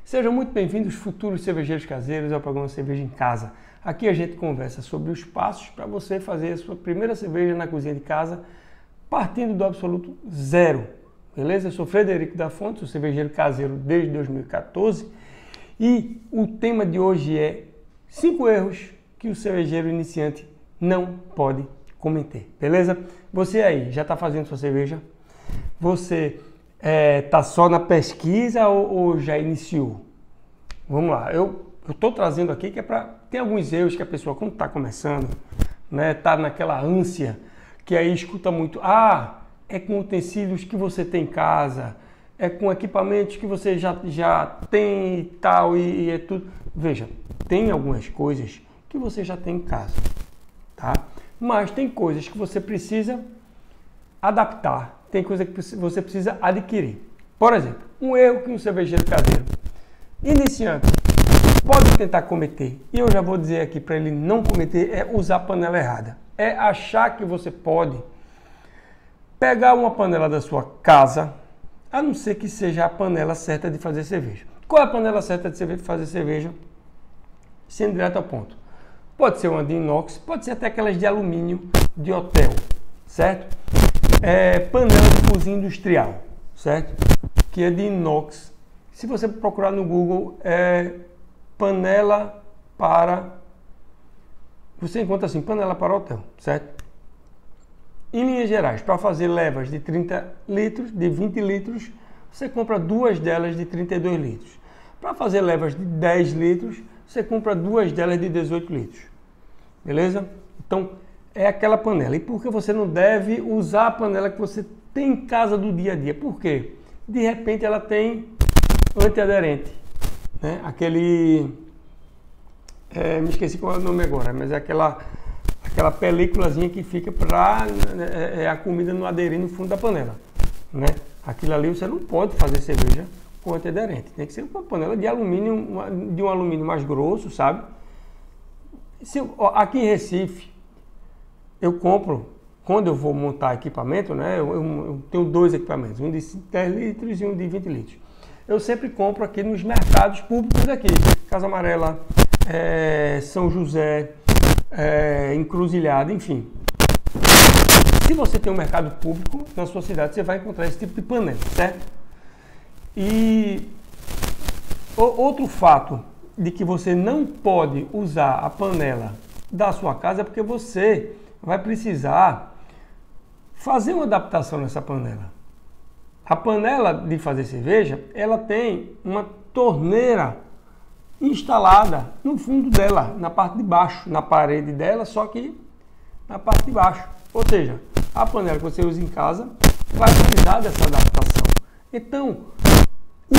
Sejam muito bem-vindos, futuros cervejeiros caseiros, ao programa Cerveja em Casa. Aqui a gente conversa sobre os passos para você fazer a sua primeira cerveja na cozinha de casa, partindo do absoluto zero. Beleza? Eu sou Frederico da Fonte, sou cervejeiro caseiro desde 2014 e o tema de hoje é 5 erros que o cervejeiro iniciante não pode cometer. Beleza? Você aí, já está fazendo sua cerveja? Você tá só na pesquisa ou já iniciou? Vamos lá, eu estou trazendo aqui que é para... Tem alguns erros que a pessoa, quando está começando, né, tá naquela ânsia, que aí escuta muito, é com utensílios que você tem em casa, é com equipamentos que você já tem e tal, e é tudo. Veja, tem algumas coisas que você já tem em casa, tá? Mas tem coisas que você precisa adaptar. Tem coisa que você precisa adquirir. Por exemplo, um erro que um cervejeiro caseiro iniciante pode tentar cometer, e eu já vou dizer aqui para ele não cometer, é usar a panela errada. É achar que você pode pegar uma panela da sua casa, a não ser que seja a panela certa de fazer cerveja. Qual é a panela certa de fazer cerveja? Sendo direto ao ponto. Pode ser uma de inox, pode ser até aquelas de alumínio de hotel, certo? Panela de cozinha industrial, certo? Que é de inox. Se você procurar no Google, panela para... Você encontra assim, panela para hotel, certo? Em linhas gerais, para fazer levas de 30 litros, de 20 litros, você compra duas delas de 32 litros. Para fazer levas de 10 litros, você compra duas delas de 18 litros. Beleza? Então, é aquela panela. E por que você não deve usar a panela que você tem em casa do dia a dia? Por quê? De repente ela tem antiaderente, né? Aquele... me esqueci qual é o nome agora, mas é aquela películazinha que fica para a comida não aderir no fundo da panela, né? Aquilo ali você não pode fazer cerveja com antiaderente. Tem que ser uma panela de alumínio, de um alumínio mais grosso, sabe? Aqui em Recife, eu compro, quando eu vou montar equipamento, né? Eu tenho dois equipamentos, um de 10 litros e um de 20 litros. Eu sempre compro aqui nos mercados públicos aqui, Casa Amarela, São José, Encruzilhada, enfim. Se você tem um mercado público na sua cidade, você vai encontrar esse tipo de panela, certo? E outro fato de que você não pode usar a panela da sua casa é porque você vai precisar fazer uma adaptação nessa panela. A panela de fazer cerveja, ela tem uma torneira instalada no fundo dela, na parte de baixo, na parede dela, só que na parte de baixo. Ou seja, a panela que você usa em casa vai precisar dessa adaptação. Então,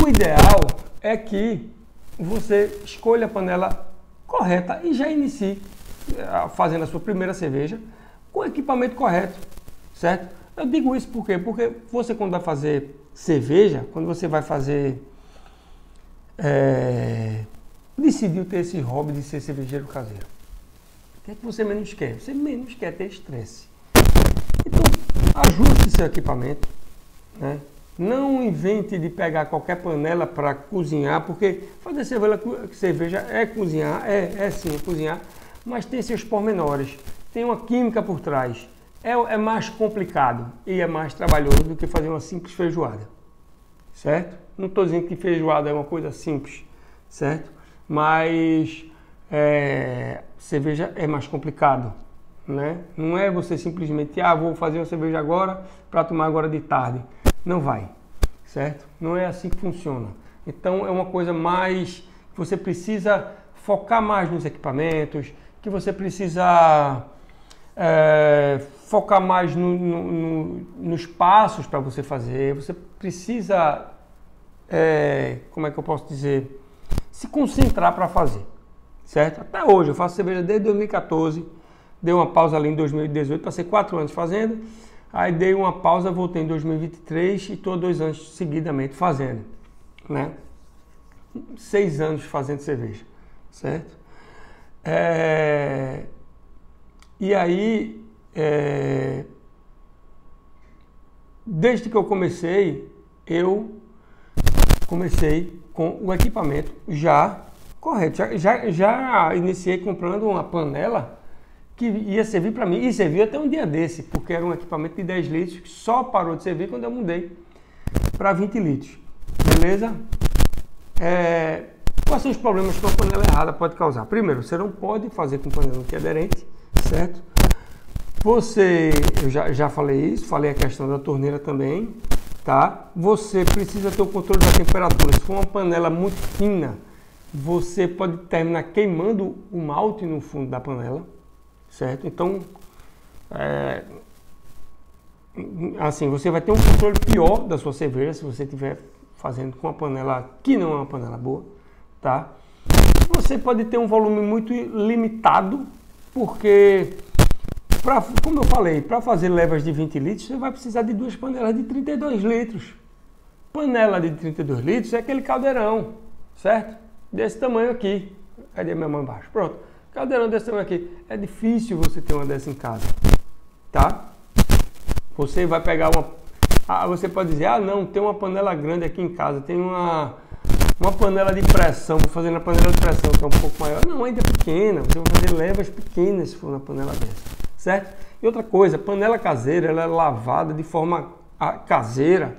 o ideal é que você escolha a panela correta e já inicie fazendo a sua primeira cerveja com o equipamento correto, certo? Eu digo isso por quê? Porque você, quando vai fazer cerveja, quando você vai fazer... decidiu ter esse hobby de ser cervejeiro caseiro, o que é que você menos quer? Você menos quer ter estresse. Então, ajuste seu equipamento, né? Não invente de pegar qualquer panela para cozinhar, porque fazer cerveja é cozinhar, sim, cozinhar, mas tem seus pormenores, tem uma química por trás. É mais complicado e é mais trabalhoso do que fazer uma simples feijoada, certo? Não estou dizendo que feijoada é uma coisa simples, certo? Mas cerveja é mais complicado, né? Não é você simplesmente, vou fazer uma cerveja agora para tomar agora de tarde. Não vai, certo? Não é assim que funciona. Então é uma coisa mais... Você precisa focar mais nos equipamentos, que você precisa focar mais nos passos para você fazer. Você precisa, como é que eu posso dizer, se concentrar para fazer, certo? Até hoje, eu faço cerveja desde 2014, dei uma pausa ali em 2018, passei 4 anos fazendo, aí dei uma pausa, voltei em 2023 e estou 2 anos seguidamente fazendo, né? 6 anos fazendo cerveja, certo? E aí, desde que eu comecei, eu comecei com o equipamento já correto. Já iniciei comprando uma panela que ia servir para mim, e serviu até um dia desse, porque era um equipamento de 10 litros que só parou de servir quando eu mudei para 20 litros. Beleza? Quais são os problemas que uma panela errada pode causar? Primeiro, você não pode fazer com panela antiaderente, certo? Eu já falei isso, falei a questão da torneira também, tá? Você precisa ter o controle da temperatura. Se for uma panela muito fina, você pode terminar queimando o malte no fundo da panela, certo? Então, assim, você vai ter um controle pior da sua cerveja se você estiver fazendo com uma panela que não é uma panela boa, tá? Você pode ter um volume muito limitado, porque, como eu falei, para fazer levas de 20 litros, você vai precisar de 2 panelas de 32 litros. Panela de 32 litros é aquele caldeirão, certo? Desse tamanho aqui. Cadê minha mão embaixo? Pronto. Caldeirão desse tamanho aqui. É difícil você ter uma dessa em casa, tá? Você vai pegar você pode dizer, não, tem uma panela grande aqui em casa, tem uma panela de pressão, vou fazer na panela de pressão que é um pouco maior. Não, ainda é pequena, você vai fazer levas pequenas se for na panela dessa, certo? E outra coisa, panela caseira, ela é lavada de forma caseira,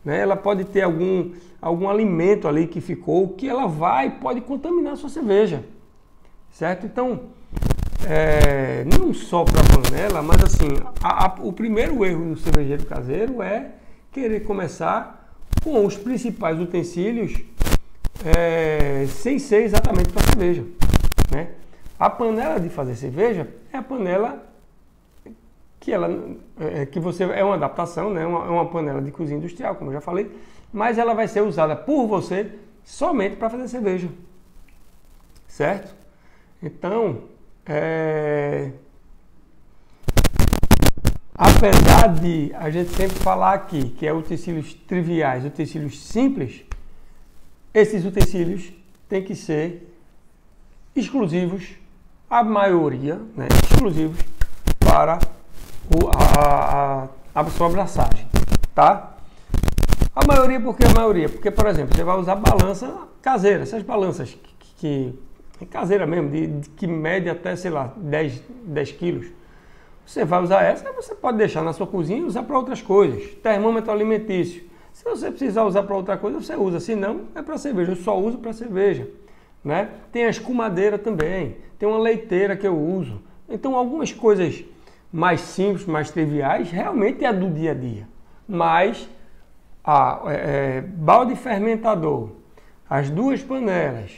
né? Ela pode ter algum alimento ali que ficou, que ela pode contaminar a sua cerveja, certo? Então, não só para a panela, mas assim, o primeiro erro no cervejeiro caseiro é querer começar com os principais utensílios sem ser exatamente para cerveja, né? A panela de fazer cerveja é a panela que você é uma adaptação, né? É uma panela de cozinha industrial, como eu já falei, mas ela vai ser usada por você somente para fazer cerveja, certo? Então, apesar de a gente sempre falar aqui que é utensílios triviais, utensílios simples, esses utensílios têm que ser exclusivos, a maioria, né, exclusivos para a sua abraçagem, tá? A maioria, por que a maioria? Porque, por exemplo, você vai usar balança caseira, essas balanças que caseira mesmo, que mede até, sei lá, 10 quilos. Você vai usar essa, você pode deixar na sua cozinha e usar para outras coisas. Termômetro alimentício. Se você precisar usar para outra coisa, você usa. Se não, é para cerveja. Eu só uso para cerveja, né? Tem a escumadeira também. Tem uma leiteira que eu uso. Então, algumas coisas mais simples, mais triviais, realmente é do dia a dia. Mas, balde fermentador, as 2 panelas,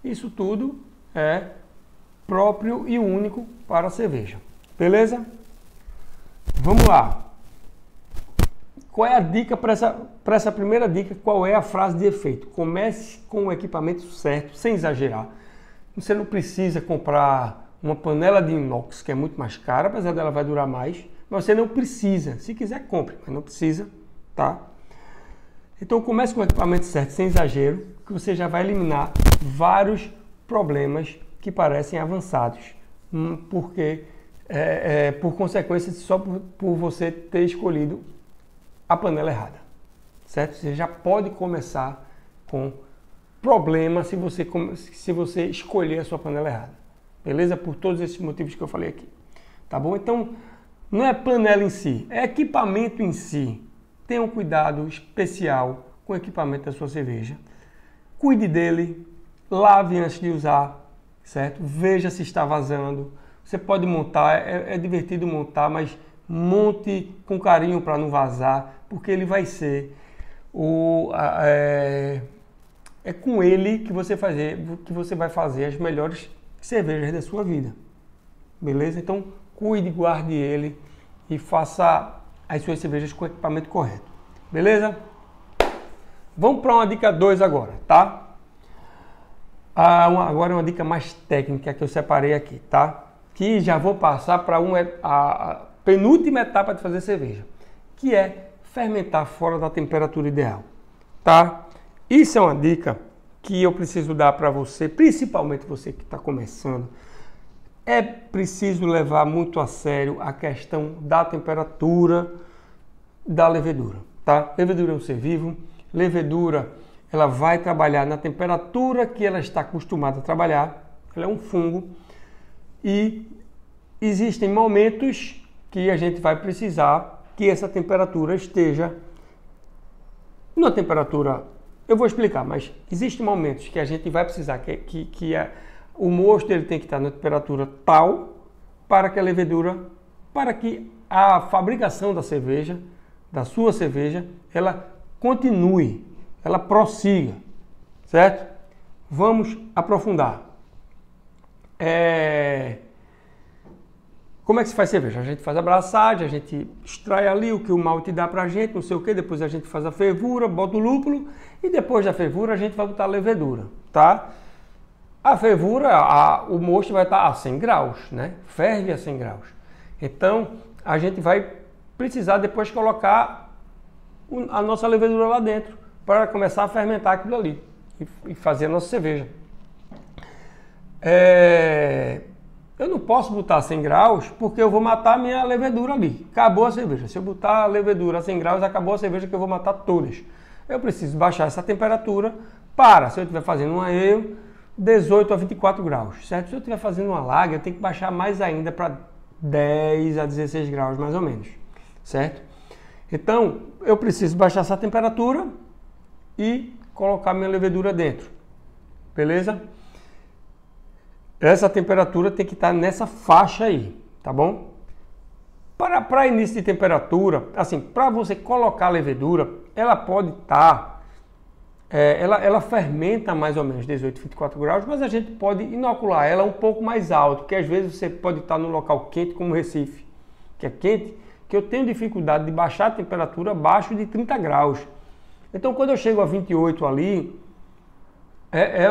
isso tudo é próprio e único para a cerveja. Beleza? Vamos lá. Qual é a dica para essa primeira dica? Qual é a frase de efeito? Comece com o equipamento certo, sem exagerar. Você não precisa comprar uma panela de inox, que é muito mais cara, apesar dela vai durar mais, mas você não precisa. Se quiser, compre, mas não precisa, tá? Então comece com o equipamento certo, sem exagero, que você já vai eliminar vários problemas que parecem avançados, porque por consequência só por você ter escolhido a panela errada, certo? Você já pode começar com problema se você escolher a sua panela errada, beleza? Por todos esses motivos que eu falei aqui, tá bom? Então, não é panela em si, é equipamento em si. Tenha um cuidado especial com o equipamento da sua cerveja. Cuide dele, lave antes de usar, certo? Veja se está vazando. Você pode montar, é divertido montar, mas monte com carinho para não vazar, porque ele vai ser com ele que você vai fazer as melhores cervejas da sua vida, beleza? Então cuide, guarde ele e faça as suas cervejas com o equipamento correto, beleza? Vamos para uma dica 2 agora, tá? Agora é uma dica mais técnica que eu separei aqui, tá? Que já vou passar para a penúltima etapa de fazer cerveja, que é fermentar fora da temperatura ideal, tá? Isso é uma dica que eu preciso dar para você, principalmente você que está começando. É preciso levar muito a sério a questão da temperatura da levedura, tá? Levedura é um ser vivo, levedura ela vai trabalhar na temperatura que ela está acostumada a trabalhar. Ela é um fungo e existem momentos que a gente vai precisar que essa temperatura esteja numa temperatura, eu vou explicar, mas existem momentos que a gente vai precisar o mosto ele tem que estar na temperatura tal para que a levedura, para que a fabricação da cerveja, da sua cerveja, ela continue, ela prossiga, certo? Vamos aprofundar. Como é que se faz cerveja? A gente faz a braçagem, a gente extrai ali o que o malte dá pra gente, não sei o que, depois a gente faz a fervura, bota o lúpulo e depois da fervura a gente vai botar a levedura, tá? A fervura, o mosto vai estar a 100 graus, né? Ferve a 100 graus. Então, a gente vai precisar depois colocar a nossa levedura lá dentro para começar a fermentar aquilo ali e fazer a nossa cerveja. Eu não posso botar 100 graus porque eu vou matar a minha levedura ali. Acabou a cerveja. Se eu botar a levedura a 100 graus, acabou a cerveja que eu vou matar todas. Eu preciso baixar essa temperatura para, se eu estiver fazendo uma ale, 18 a 24 graus, certo? Se eu estiver fazendo uma lager, eu tenho que baixar mais ainda para 10 a 16 graus, mais ou menos, certo? Então, eu preciso baixar essa temperatura e colocar minha levedura dentro, beleza? Essa temperatura tem que estar nessa faixa aí, tá bom? Para início de temperatura, assim, para você colocar a levedura, ela pode estar, ela fermenta mais ou menos 18, 24 graus, mas a gente pode inocular ela um pouco mais alto, porque às vezes você pode estar num local quente como Recife, que é quente, que eu tenho dificuldade de baixar a temperatura abaixo de 30 graus. Então quando eu chego a 28 ali, é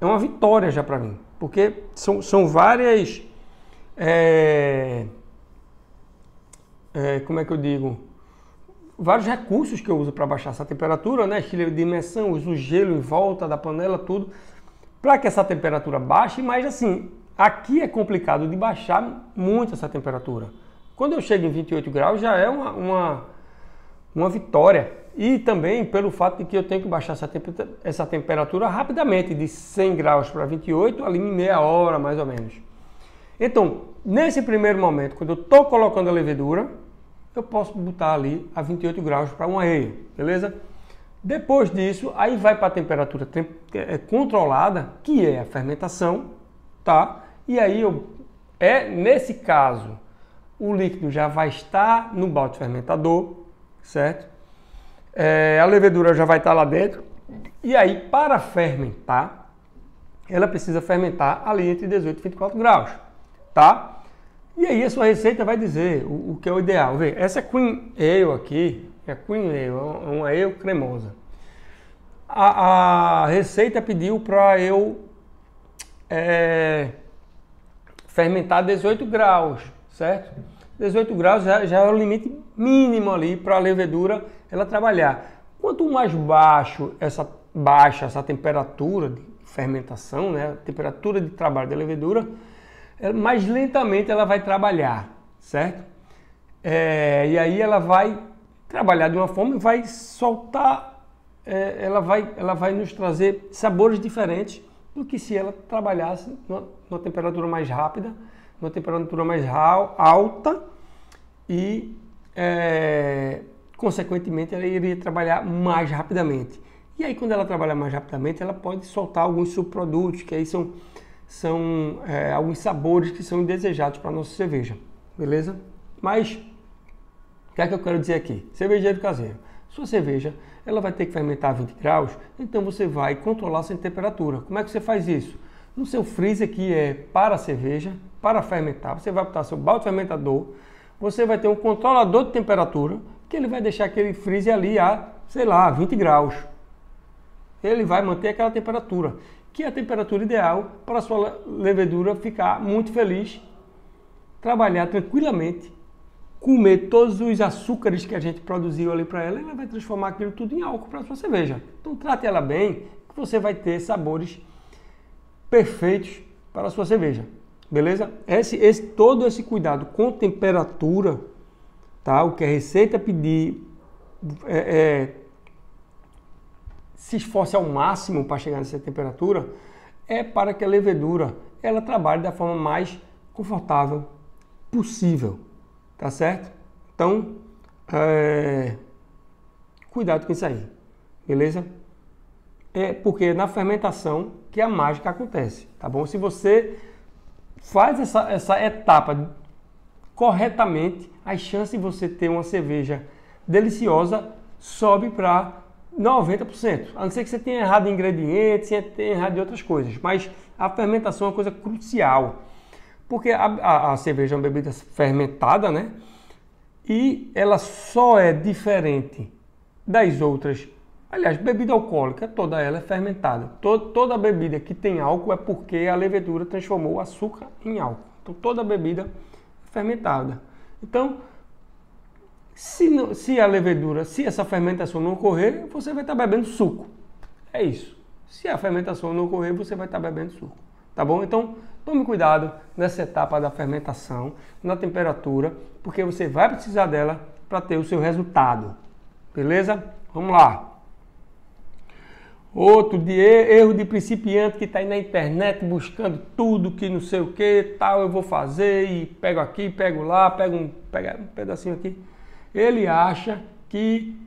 uma vitória já para mim. Porque são várias, como é que eu digo, vários recursos que eu uso para baixar essa temperatura, né? Estilha de imersão, uso gelo em volta da panela, tudo, para que essa temperatura baixe, mas assim, aqui é complicado de baixar muito essa temperatura. Quando eu chego em 28 graus já é uma vitória. E também pelo fato de que eu tenho que baixar essa temperatura rapidamente, de 100 graus para 28, ali em meia hora mais ou menos. Então, nesse primeiro momento, quando eu estou colocando a levedura, eu posso botar ali a 28 graus para uma ale, beleza? Depois disso, aí vai para a temperatura controlada, que é a fermentação, tá? E aí, nesse caso, o líquido já vai estar no balde fermentador, certo? A levedura já vai estar lá dentro. E aí, para fermentar, ela precisa fermentar ali entre 18 e 24 graus, tá? E aí a sua receita vai dizer o que é o ideal. Vê, essa Cream Ale aqui, é Cream Ale, é uma ale cremosa. A receita pediu para eu fermentar 18 graus, certo? 18 graus já é o limite mínimo ali para a levedura ela trabalhar. Quanto mais baixa essa temperatura de fermentação, né, a temperatura de trabalho da levedura, mais lentamente ela vai trabalhar, certo? E aí ela vai trabalhar de uma forma e vai soltar, ela vai nos trazer sabores diferentes do que se ela trabalhasse numa temperatura mais rápida, numa temperatura mais alta e, consequentemente, ela iria trabalhar mais rapidamente. E aí, quando ela trabalha mais rapidamente, ela pode soltar alguns subprodutos, que aí são alguns sabores que são indesejados para a nossa cerveja, beleza? Mas, o que é que eu quero dizer aqui? Cervejeiro caseiro. Sua cerveja, ela vai ter que fermentar a 20 graus, então você vai controlar sua temperatura. Como é que você faz isso? No seu freezer, que é para a cerveja, para fermentar, você vai botar seu balde fermentador, você vai ter um controlador de temperatura, que ele vai deixar aquele freezer ali a, sei lá, 20 graus. Ele vai manter aquela temperatura, que é a temperatura ideal para a sua levedura ficar muito feliz, trabalhar tranquilamente, comer todos os açúcares que a gente produziu ali para ela, e ela vai transformar aquilo tudo em álcool para a sua cerveja. Então trate ela bem, que você vai ter sabores perfeitos para a sua cerveja, beleza? Todo esse cuidado com temperatura, tá? O que a receita pedir se esforce ao máximo para chegar nessa temperatura é para que a levedura ela trabalhe da forma mais confortável possível, tá certo? Então, cuidado com isso aí, beleza? É porque na fermentação que a mágica acontece, tá bom? Se você faz essa etapa corretamente, as chances de você ter uma cerveja deliciosa sobe para 90%. A não ser que você tenha errado em ingredientes, tenha errado em outras coisas. Mas a fermentação é uma coisa crucial. Porque a cerveja é uma bebida fermentada, né? E ela só é diferente das outras. Aliás, bebida alcoólica, toda ela é fermentada. Toda bebida que tem álcool é porque a levedura transformou o açúcar em álcool. Então, toda bebida é fermentada. Então, se a levedura, se essa fermentação não ocorrer, você vai estar bebendo suco. É isso. Se a fermentação não ocorrer, você vai estar bebendo suco. Tá bom? Então, tome cuidado nessa etapa da fermentação, na temperatura, porque você vai precisar dela para ter o seu resultado. Beleza? Vamos lá. Outro erro de principiante que está aí na internet buscando tudo que não sei o que, tal, eu vou fazer e pego aqui, pego lá, pego um pedacinho aqui. Ele acha que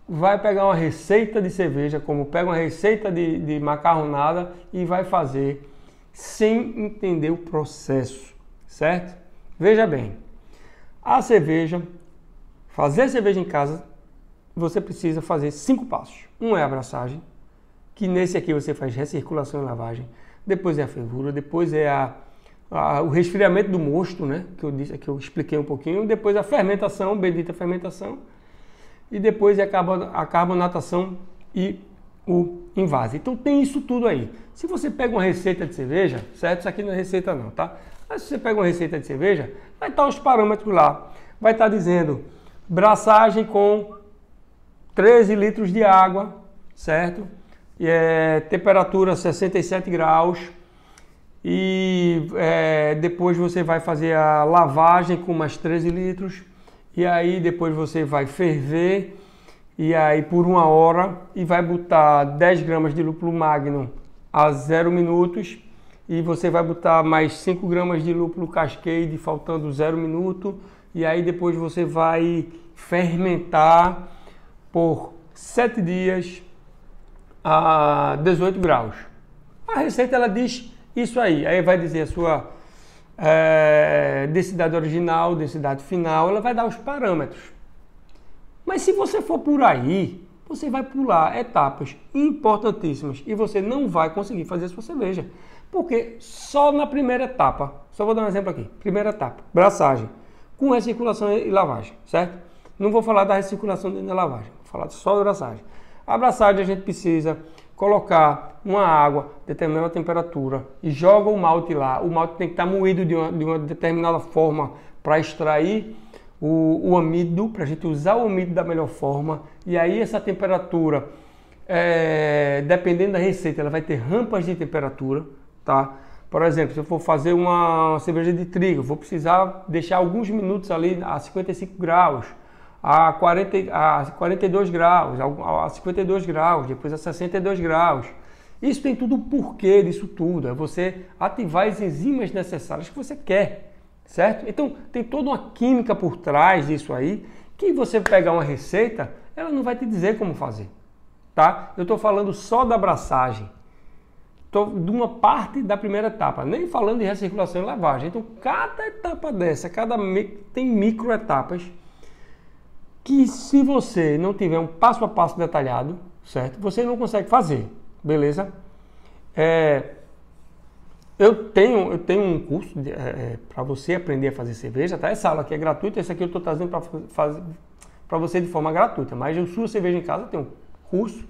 vai pegar uma receita de cerveja, como pega uma receita de macarronada e vai fazer sem entender o processo, certo? Veja bem, fazer cerveja em casa, você precisa fazer 5 passos. Um é a abraçagem, que nesse aqui você faz recirculação e lavagem. Depois é a fervura, depois é o resfriamento do mosto, né? Que eu expliquei um pouquinho. Depois a fermentação, bendita fermentação. E depois é a carbonatação e o invase. Então tem isso tudo aí. Se você pega uma receita de cerveja, certo? Isso aqui não é receita não, tá? Mas se você pega uma receita de cerveja, vai estar os parâmetros lá. Vai estar dizendo braçagem com 13 litros de água, certo? Temperatura 67 graus. E depois você vai fazer a lavagem com mais 13 litros. E aí depois você vai ferver. E aí por 1 hora. E vai botar 10 gramas de lúpulo magnum a 0 minutos. E você vai botar mais 5 gramas de lúpulo cascade faltando 0 minuto. E aí depois você vai fermentar por 7 dias a 18 graus. A receita ela diz isso aí. Aí vai dizer a sua densidade original, densidade final, ela vai dar os parâmetros. Mas se você for por aí, você vai pular etapas importantíssimas e você não vai conseguir fazer a sua cerveja. Porque só na primeira etapa, só vou dar um exemplo aqui. Primeira etapa, braçagem, com recirculação e lavagem, certo? Não vou falar da recirculação e da lavagem, vou falar só da braçagem. A braçagem a gente precisa colocar uma água, determinada temperatura e joga o malte lá. O malte tem que estar moído de uma determinada forma para extrair o amido, para a gente usar o amido da melhor forma. E aí essa temperatura, dependendo da receita, ela vai ter rampas de temperatura, tá? Por exemplo, se eu for fazer uma cerveja de trigo, vou precisar deixar alguns minutos ali a 55 graus. A 42 graus, a 52 graus, depois a 62 graus. Isso tem tudo o porquê disso tudo. É você ativar as enzimas necessárias que você quer, certo? Então, tem toda uma química por trás disso aí, que você pegar uma receita, ela não vai te dizer como fazer, tá? Eu estou falando só da abraçagem, de uma parte da primeira etapa, nem falando de recirculação e lavagem. Então, cada etapa dessa, tem micro etapas, que se você não tiver um passo a passo detalhado, certo? Você não consegue fazer, beleza? Eu tenho um curso para você aprender a fazer cerveja, tá? Essa aula aqui é gratuita, esse aqui eu estou trazendo para você de forma gratuita, mas o Sua Cerveja em Casa tem um curso,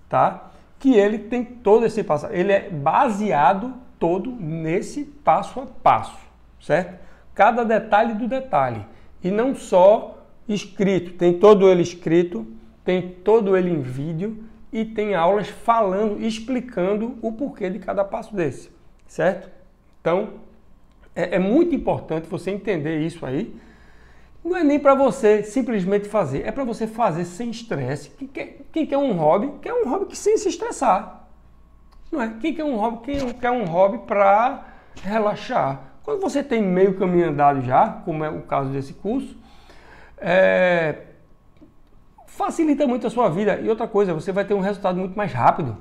tá? Que ele tem todo esse passo, ele é baseado todo nesse passo a passo, certo? Cada detalhe do detalhe, e não só escrito, tem todo ele escrito, tem todo ele em vídeo e tem aulas falando, explicando o porquê de cada passo desse, certo? Então, é muito importante você entender isso aí, não é nem para você simplesmente fazer, é para você fazer sem estresse. Quem quer um hobby, quer um hobby sem se estressar. Não é? Quem quer um hobby para relaxar. Quando você tem meio caminho andado já, como é o caso desse curso, facilita muito a sua vida. E outra coisa, você vai ter um resultado muito mais rápido,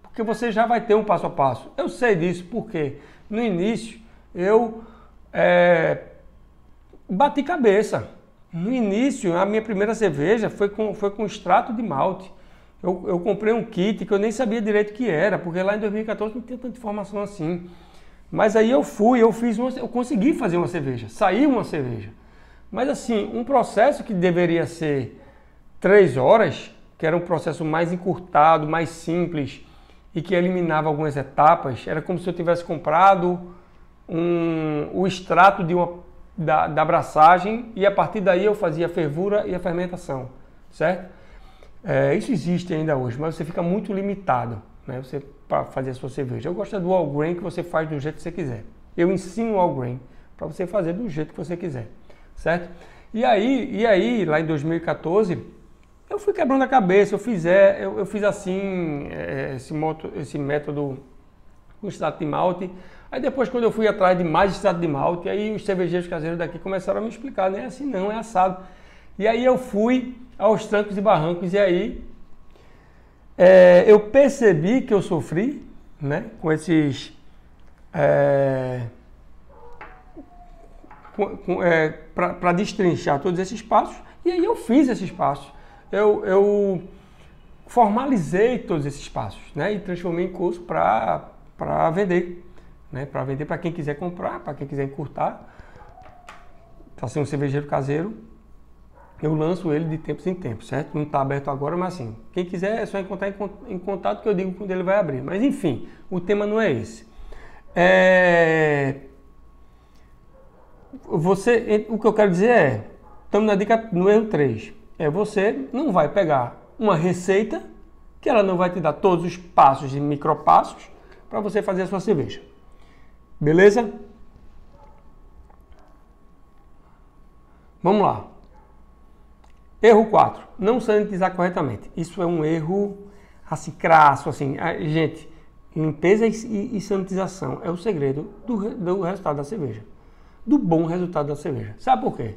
porque você já vai ter um passo a passo. Eu sei disso porque no início eu bati cabeça. No início, a minha primeira cerveja foi com extrato de malte. Eu comprei um kit que eu nem sabia direito o que era, porque lá em 2014 não tinha tanta informação assim. Mas aí eu consegui fazer uma cerveja, saiu uma cerveja. Mas assim, um processo que deveria ser 3 horas, que era um processo mais encurtado, mais simples e que eliminava algumas etapas, era como se eu tivesse comprado o extrato da abraçagem e a partir daí eu fazia a fervura e a fermentação, certo? Isso existe ainda hoje, mas você fica muito limitado, né? Para fazer a sua cerveja. Eu gosto do all grain, que você faz do jeito que você quiser. Eu ensino o all grain para você fazer do jeito que você quiser, certo? E aí lá em 2014, eu fui quebrando a cabeça, eu fiz assim, esse método com extrato de malte. Aí depois, quando eu fui atrás de mais extrato de malte, aí os cervejeiros caseiros daqui começaram a me explicar, não é assim não, é assado. E aí eu fui aos trancos e barrancos, e aí eu percebi que eu sofri, né, com esses... para destrinchar todos esses passos, e aí eu fiz esses passos. Eu formalizei todos esses passos, né, e transformei em curso para vender, né, para vender para quem quiser comprar, para quem quiser encurtar. Está sendo um cervejeiro caseiro. Eu lanço ele de tempos em tempos, certo? Não está aberto agora, mas assim, quem quiser é só encontrar em contato que eu digo quando ele vai abrir. Mas enfim, o tema não é esse. O que eu quero dizer estamos na dica no erro 3. Você não vai pegar uma receita que ela não vai te dar todos os passos e micropassos para você fazer a sua cerveja. Beleza? Vamos lá. Erro 4, não sanitizar corretamente. Isso é um erro assim, crasso, assim. Gente, limpeza e sanitização é o segredo do resultado da cerveja. Do bom resultado da cerveja. Sabe por quê?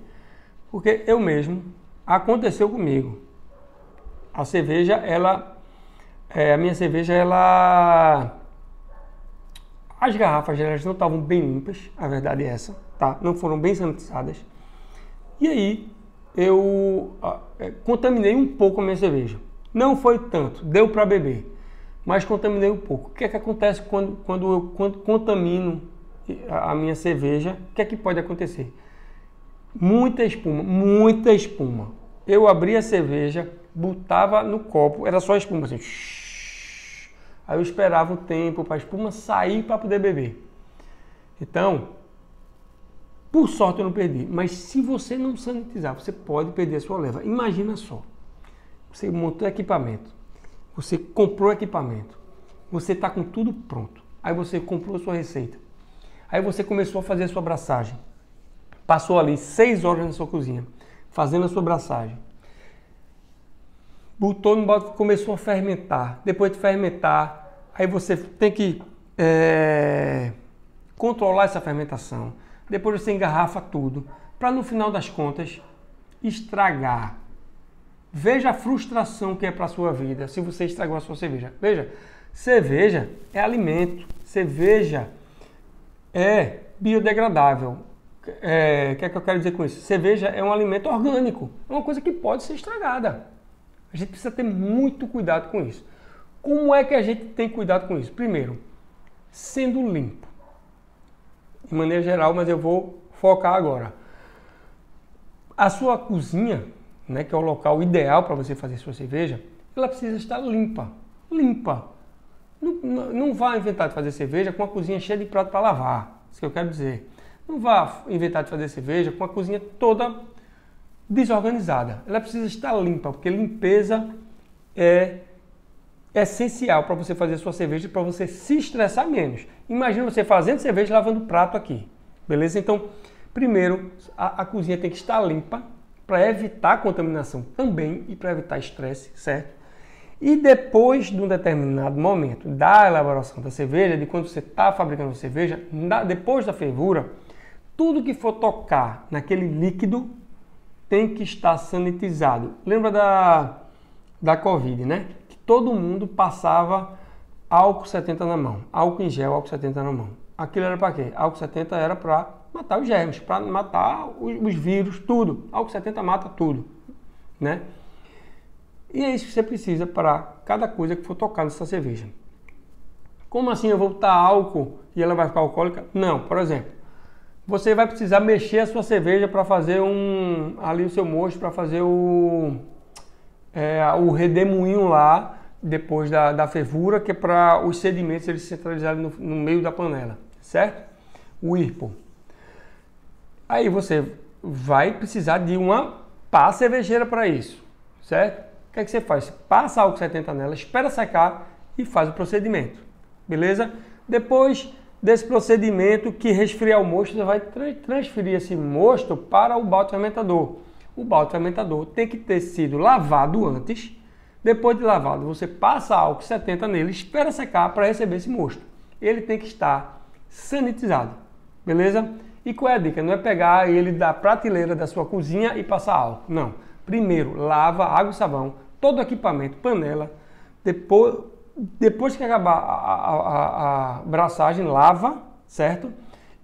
Porque eu mesmo, aconteceu comigo. A minha cerveja, as garrafas elas não estavam bem limpas, a verdade é essa, tá? Não foram bem sanitizadas. E aí, eu contaminei um pouco a minha cerveja. Não foi tanto, deu para beber, mas contaminei um pouco. O que é que acontece quando eu contamino a minha cerveja? O que é que pode acontecer? Muita espuma, muita espuma. Eu abria a cerveja, botava no copo, era só espuma assim. Aí eu esperava o tempo para a espuma sair para poder beber. Então, por sorte eu não perdi, mas se você não sanitizar, você pode perder a sua leva. Imagina só, você montou equipamento, você comprou equipamento, você está com tudo pronto, aí você comprou a sua receita, aí você começou a fazer a sua abraçagem, passou ali 6 horas na sua cozinha, fazendo a sua abraçagem, botou no balde, começou a fermentar, depois de fermentar, aí você tem que controlar essa fermentação. Depois você engarrafa tudo, para no final das contas estragar. Veja a frustração que é para a sua vida se você estragou a sua cerveja. Veja, cerveja é alimento, cerveja é biodegradável. O que é que eu quero dizer com isso? Cerveja é um alimento orgânico, é uma coisa que pode ser estragada. A gente precisa ter muito cuidado com isso. Como é que a gente tem cuidado com isso? Primeiro, sendo limpo. De maneira geral, mas eu vou focar agora. A sua cozinha, né, que é o local ideal para você fazer sua cerveja, ela precisa estar limpa. Limpa. Não vá inventar de fazer cerveja com a cozinha cheia de prato para lavar. Isso que eu quero dizer. Não vá inventar de fazer cerveja com a cozinha toda desorganizada. Ela precisa estar limpa, porque limpeza é essencial para você fazer sua cerveja e para você se estressar menos. Imagina você fazendo cerveja e lavando prato aqui. Beleza? Então, Primeiro, a cozinha tem que estar limpa para evitar contaminação também e para evitar estresse, certo? E depois de um determinado momento da elaboração da cerveja, de quando você está fabricando a cerveja, depois da fervura, tudo que for tocar naquele líquido tem que estar sanitizado. Lembra da Covid, né? Que todo mundo passava álcool 70 na mão, álcool em gel, álcool 70 na mão. Aquilo era para quê? Álcool 70 era para matar os germes, para matar os vírus, tudo. Álcool 70 mata tudo, né? E é isso que você precisa para cada coisa que for tocar nessa cerveja. Como assim eu vou botar álcool e ela vai ficar alcoólica? Não, por exemplo, você vai precisar mexer a sua cerveja para fazer ali o seu mosto, para fazer o redemoinho lá, depois da fervura, que é para os sedimentos eles se centralizarem no meio da panela, certo? O Whirlpool. Aí você vai precisar de uma pá cervejeira para isso, certo? O que é que você faz? Você passa álcool 70 nela, espera secar e faz o procedimento, beleza? Depois desse procedimento que resfriar o mosto, você vai transferir esse mosto para o balde fermentador. O balde fermentador tem que ter sido lavado antes. Depois de lavado, você passa álcool 70 nele, espera secar para receber esse mosto. Ele tem que estar sanitizado, beleza? E qual é a dica? Não é pegar ele da prateleira da sua cozinha e passar álcool, não. Primeiro, lava água e sabão, todo o equipamento, panela. Depois que acabar a braçagem, lava, certo?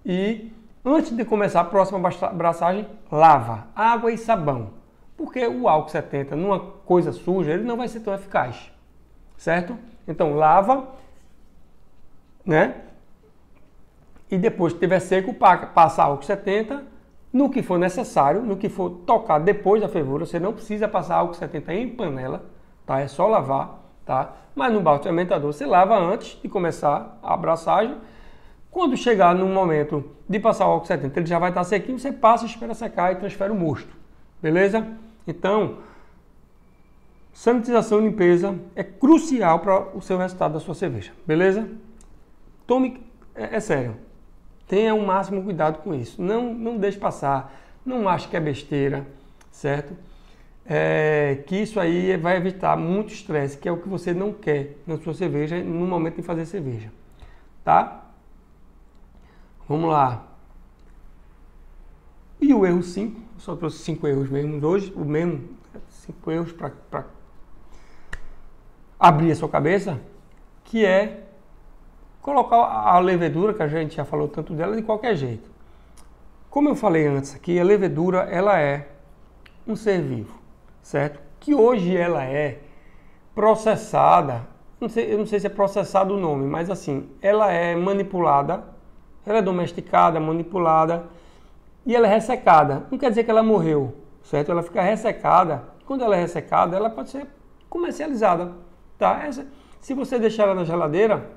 E antes de começar a próxima braçagem, lava água e sabão. Porque o álcool 70 numa coisa suja, ele não vai ser tão eficaz, certo? Então, lava, né? E depois que estiver seco, passa álcool 70. No que for necessário, no que for tocar depois da fervura, você não precisa passar álcool 70 em panela, tá? É só lavar, tá? Mas no balde fermentador você lava antes de começar a abraçagem. Quando chegar no momento de passar o álcool 70, ele já vai estar sequinho, você passa, espera secar e transfere o mosto, beleza? Então, sanitização e limpeza é crucial para o seu resultado da sua cerveja, beleza? Tome, é sério. Tenha o máximo cuidado com isso. Não deixe passar. Não ache que é besteira, certo? Que isso aí vai evitar muito estresse, que é o que você não quer na sua cerveja no momento de fazer cerveja, tá? Vamos lá. E o erro 5, só trouxe 5 erros mesmo hoje, 5 erros para abrir a sua cabeça, que é colocar a levedura, que a gente já falou tanto dela, de qualquer jeito. Como eu falei antes aqui, a levedura ela é um ser vivo, certo? Que hoje ela é processada, eu não sei se é processado o nome, mas assim, ela é manipulada, ela é domesticada, manipulada e ela é ressecada. Não quer dizer que ela morreu, certo? Ela fica ressecada. Quando ela é ressecada, ela pode ser comercializada, tá? Se você deixar ela na geladeira,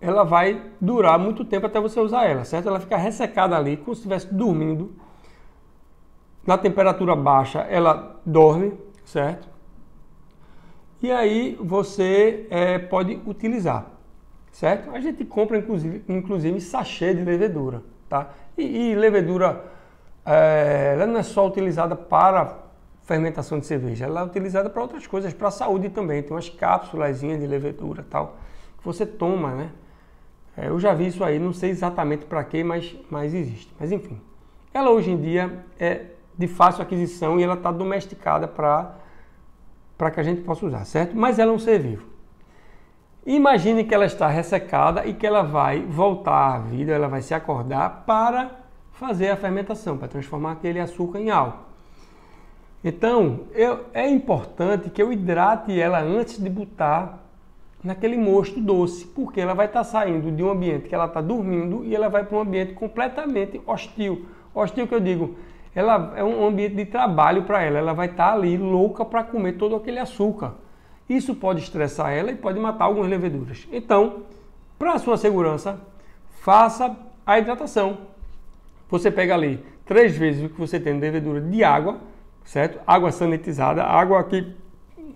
ela vai durar muito tempo até você usar ela, certo? Ela fica ressecada ali, como se estivesse dormindo. Na temperatura baixa, ela dorme, certo? E aí você pode utilizar, certo? A gente compra, inclusive sachê de levedura, tá? E levedura, ela não é só utilizada para fermentação de cerveja, ela é utilizada para outras coisas, para a saúde também. Tem umas cápsulazinhas de levedura tal, que você toma, né? Eu já vi isso aí, não sei exatamente para quê, mas existe. Mas enfim, ela hoje em dia é de fácil aquisição e ela está domesticada para que a gente possa usar, certo? Mas ela é um ser vivo. Imagine que ela está ressecada e que ela vai voltar à vida, ela vai se acordar para fazer a fermentação, para transformar aquele açúcar em álcool. Então, é importante que eu hidrate ela antes de botar naquele mosto doce, porque ela vai estar saindo de um ambiente que ela está dormindo e ela vai para um ambiente completamente hostil. Hostil que eu digo, ela é um ambiente de trabalho para ela, ela vai estar ali louca para comer todo aquele açúcar. Isso pode estressar ela e pode matar algumas leveduras. Então, para a sua segurança, faça a hidratação. Você pega ali 3 vezes o que você tem de levedura de água, certo? Água sanitizada, água que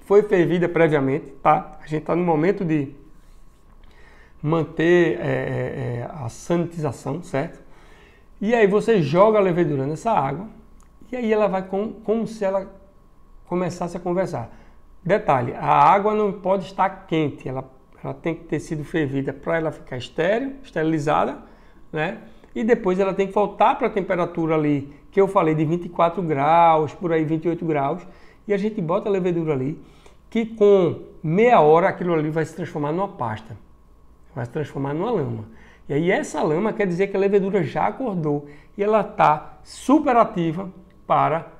foi fervida previamente, tá? A gente está no momento de manter a sanitização, certo? E aí você joga a levedura nessa água e aí ela vai como se ela começasse a conversar. Detalhe, a água não pode estar quente, ela tem que ter sido fervida para ela ficar esterilizada, né? E depois ela tem que voltar para a temperatura ali, que eu falei de 24 graus, por aí 28 graus, e a gente bota a levedura ali, que com meia hora aquilo ali vai se transformar numa pasta, vai se transformar numa lama. E aí essa lama quer dizer que a levedura já acordou e ela está super ativa para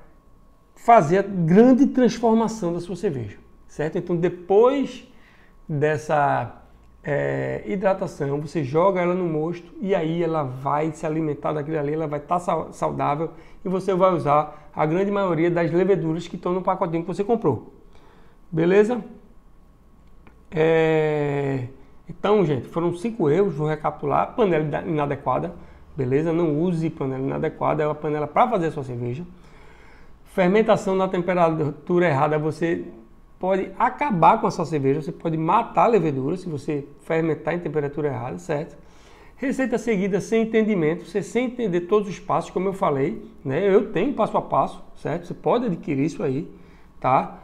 fazer a grande transformação da sua cerveja, certo? Então depois dessa hidratação, você joga ela no mosto e aí ela vai se alimentar daquilo ali, ela vai estar saudável e você vai usar a grande maioria das leveduras que estão no pacotinho que você comprou. Beleza? Então, gente, foram 5 erros, vou recapitular. Panela inadequada, beleza? Não use panela inadequada, é uma panela para fazer a sua cerveja. Fermentação na temperatura errada, você pode acabar com a sua cerveja, você pode matar a levedura se você fermentar em temperatura errada, certo? Receita seguida sem entendimento, você sem entender todos os passos, como eu falei, né? Eu tenho passo a passo, certo? Você pode adquirir isso aí, tá?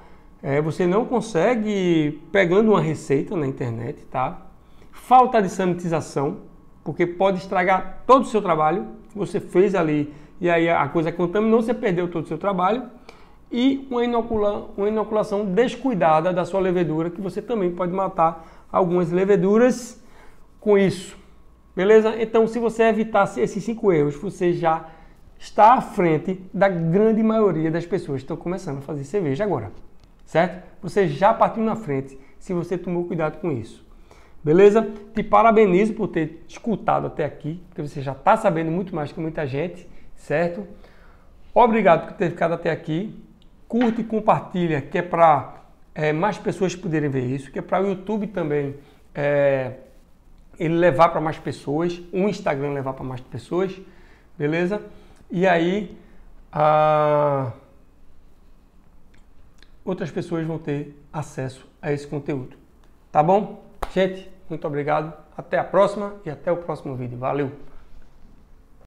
Você não consegue pegando uma receita na internet, tá? Falta de sanitização, porque pode estragar todo o seu trabalho que você fez ali e aí a coisa contaminou, você perdeu todo o seu trabalho. E uma inoculação descuidada da sua levedura, que você também pode matar algumas leveduras com isso. Beleza? Então, se você evitar esses 5 erros, você já está à frente da grande maioria das pessoas que estão começando a fazer cerveja agora. Certo? Você já partiu na frente se você tomou cuidado com isso. Beleza? Te parabenizo por ter escutado até aqui, porque você já está sabendo muito mais que muita gente, certo? Obrigado por ter ficado até aqui. Curte e compartilha, que é para mais pessoas poderem ver isso, que é para o YouTube também ele levar para mais pessoas, o Instagram levar para mais pessoas, beleza? E aí outras pessoas vão ter acesso a esse conteúdo. Tá bom? Gente, muito obrigado. Até a próxima e até o próximo vídeo. Valeu!